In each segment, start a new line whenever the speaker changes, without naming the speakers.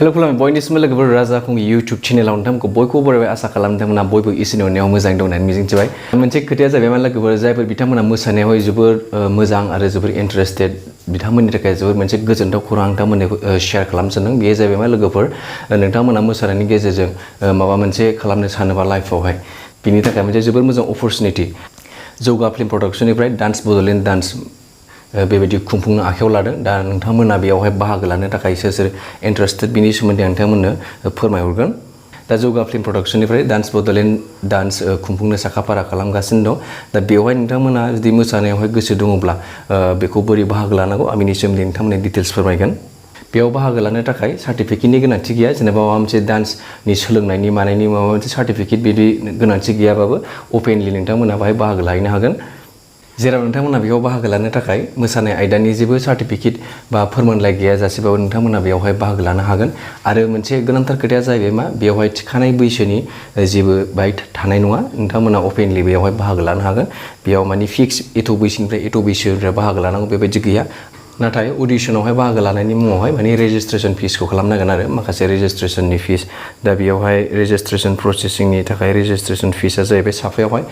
Hello खुलुमबाय बयनिसिमबो लोगोफोर राजा खुंगुर YouTube चेनेलाव नोंथांमोनखौ बयखौबो बरायबाय आसा खालामदोंमोन बयबो इसोरनि अननायाव मोजाङै दं होननानै मिजिंथिबाय मोनसे खोथाया जाबाय मा लोगोफोर जायफोर बिथांमोना मोसानायाव जोबोर मोजां आरो जोबोर इन्टारेस्टेड बिथांमोननि थाखाय जोबोर मोनसे गोजोनथाव खौरां नोंथांमोननो शेयार खालामनो सानदों बेयो जाबाय मा लोगोफोर नोंथांमोना मोसानायनि गेजेरजों माबा मोनसे खालामनो सानोबा लाइफआवहाय बिनि थाखाय मोनसे जोबोर मोजां अपरचुनिटि जौगा फिल्म प्रडाक्शननिफ्राय डान्स बड'लेण्ड डान्स बेबायदि खुंफुंनो आखायाव लादों दा नोंथांमोना बेयावहाय बाहागो लानो थाखाय सोर इन्टारेस्टेड बिनि सोमोन्दै नोंथांमोननो फोरमायहरगोन दा जौगा फिल्म प्रडाक्शननिफ्राय डान्स बड'लेण्ड डान्स खुंफुंनो साखाफारा खालामगासिनो दं दा बेवहाय नोंथांमोना जुदि मोसानायावहाय गोसो दङब्ला बेखौ बोरै बाहागो लानांगौ आं बिनि सोमोन्दै नोंथांमोननो डिटेल्स फोरमायगोन बेयाव बाहागो लानो थाखाय सार्टिफिकेटनि गोनांथि गैया जेनेबा माबा मोनसे डान्सनि सोलोंनायनि मानायनि माबा मोनसे सार्टिफिकेट बिदि गोनांथि गैयाबाबो अपेनलि नोंथांमोना बाहाय बाहागो लाहैनो हागोन जेराव नोंथांमोना बेयाव बाहागो लानो थाखाय मोसानाय आयदानि जेबो सार्टिफिकेट बा फोरमानलाइ गैयाजासेबाबो नोंथांमोना बेयावहाय बाहागो लानो हागोन आरो मोनसे गोनांथार खोथाया जाहैबाय मा बेयावहाय थिखानाय बैसोनि जेबो बाइट थानाय नङा नोंथांमोना अपेनलि बेयावहाय बाहागो लानो हागोन बेयाव माने फिक्स एथ' बैसोनिफ्राय एथ' बैसोनिफ्राय बाहागो लानांगौ बेबायदि गैया नाथाय अडिशनावहाय बाहागो लानायनि मुङावहाय माने रेजिस्ट्रेशन फिसखौ खालामनांगोन आरो माखासे रेजिस्ट्रेशननि फिस दा बेयावहाय रेजिस्ट्रेशन प्रसेसिंनि थाखाय रेजिस्ट्रेशन फिसआ जाहैबाय साफायावहाय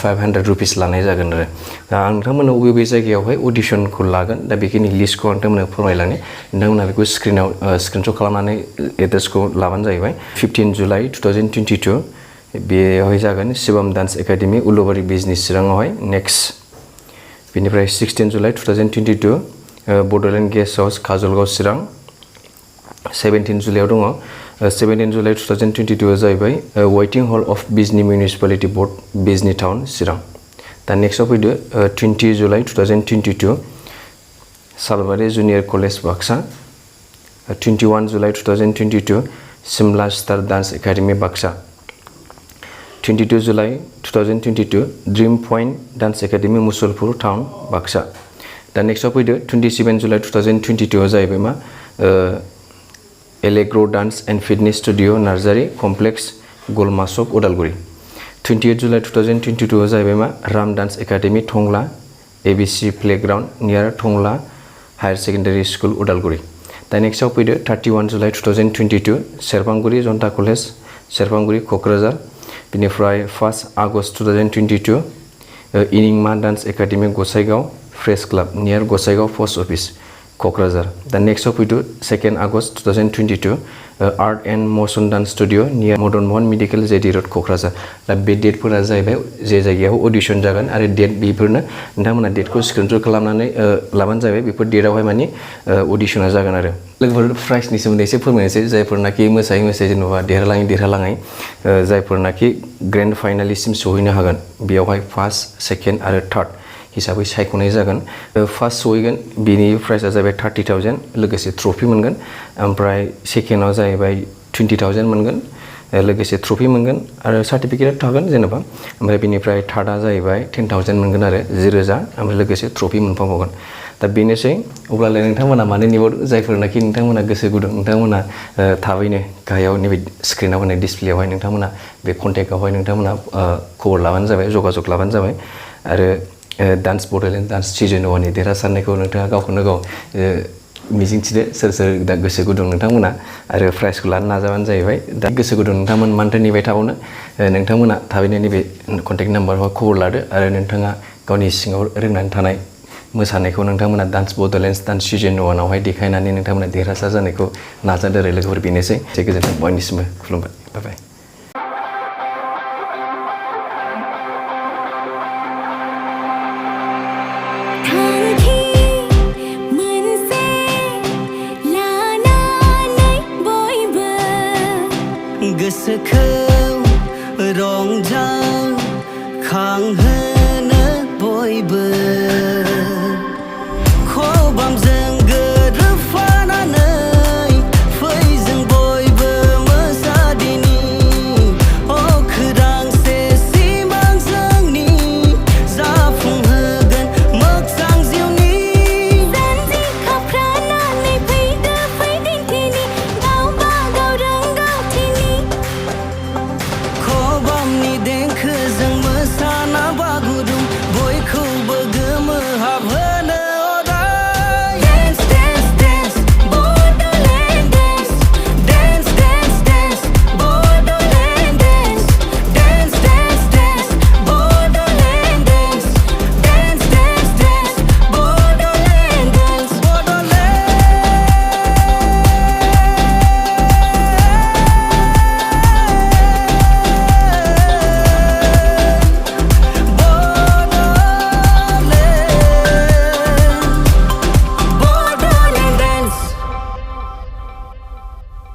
500 रुपिस लानाय जागोन आरो दा आं नोंथांमोननो बबे जायगायावहाय अडिशनखौ लागोन दा बेखिनि लिस्टखौ आं नोंथांमोननो फोरमायलांनि नोंथांमोना बेखौ स्क्रिनशट खालामनानै एड्रेसखौ लाबानो जाहैबाय 15 जुलाइ 2022 बेयावहाय जागोन शिवम डान्स एकाडेमि उलुबारि बिजनि चिराङावहाय नेक्स्ट बेनिफ्राय 16 July 2022 Bodoland guest house Kajalgaon Chirang 17 जुलाइआव दङ 17 जुलाइ 2022 जाहैबाय waiting hall of Bijni municipality board Bijni town Chirang दा नेक्स्टआव फैदो 20 July 2022 Salbari junior college Baksa 21 July 2022 Simla star dance academy Baksa 22 July 2022 dream point dance academy Musalpur town Baksa दा नेक्स्टआव फैदो 27 जुलाइ 2022 जाहैबाय मा allegro' dance and fitness studio Narzary complex गलमासक Udalguri 28 July 2022 जाहैबाय मा राम डान्स एकाडेमि टंला एबिसि प्लेग्राउन्ड नियार टंला हायार सेकेन्डारि स्कुल उदालगुरि दा नेक्स्टआव फैदो 31 जुलाइ 2022 सेरफांगुरि जनता कलेज सेरफांगुरि क'क्राझार बिनिफ्राय 1 आगस्ट 2022 इनिंमा dance academy Gossaigaon fresh club near Gossaigaon post office Kokrajhar दा नेक्स्टआव फैदो 2 August 2022 art and motion dance studio near Madan महन मेडिकेल जेडि रोड क'क्राझार दा बे डेटफोरा जाहैबाय जे जायगायाव अडिशन जागोन आरो डेट बेफोरनो नोंथांमोना डेटखौ स्क्रिनशट खालामनानै लाबानो जाबाय बेफोर डेटआवहाय माने अडिशना जागोन आरो लोगोफोर प्राइसनि सोमोन्दै एसे फोरमायनोसै जायफोरनाखि मोसायै जेनेबा देरहालाङै जायफोरनाखि ग्रेन्ड फाइनालिसिम सहैनो हागोन बेयावहाय फार्स्ट सेकेन्ड आरो थार्ड हिसाबै सायख'नाय जागोन फार्स्ट सहैगोन बिनि प्राइसआ जाहैबाय 30,000 लोगोसे ट्रफि मोनगोन ओमफ्राय सेकेन्डआव जाहैबाय 20,000 मोनगोन लोगोसे ट्रफि मोनगोन आरो सार्टिफिकेट थागोन जेनेबा ओमफ्राय बिनिफ्राय थार्डआ जाहैबाय 10,000 मोनगोन आरो 10,000 ओमफ्राय लोगोसे ट्रफि मोनफाबावगोन दा बेनोसै अब्लालाय नोंथांमोना मानो नेबावदों जायफोरनाखि नोंथांमोना गोसो गुदुं नोंथांमोना थाबैनो गाहायाव नैबे स्क्रिनाव होनाय डिसप्लेआवहाय नोंथांमोना बे कन्टेक्टआवहाय नोंथांमोना खबर लाबानो जाबाय जगाजग लाबानो जाबाय आरो डान्स बड'लेण्ड डान्स सिजन 1नि देरहासारनायखौ नोंथाङा गावखौनो गाव मिजिंथिदो सोर दा गोसो गुदुं नोंथांमोना आरो प्राइजखौ लानो नाजाबानो जाहैबाय दा गोसो गुदुं नोंथांमोन मानोथो नेबाय थाबावनो नोंथांमोना थाबैनो नैबे कन्टेक्ट नाम्बाराव खबर लादो आरो नोंथाङा गावनि सिङाव रोंनानै थानाय मोसानायखौ नोंथांमोना डान्स बड'लेण्ड डान्स सिजन 1आवहाय देखायनानै नोंथांमोना देरहासार जानायखौ नाजादो आरो लोगोफोर बेनोसै एसे गोजोन्थों बयनिसिमबो खुलुमबाय बाय बाय
गोसोखौ रंजाखांहोनो बयबो खबामजों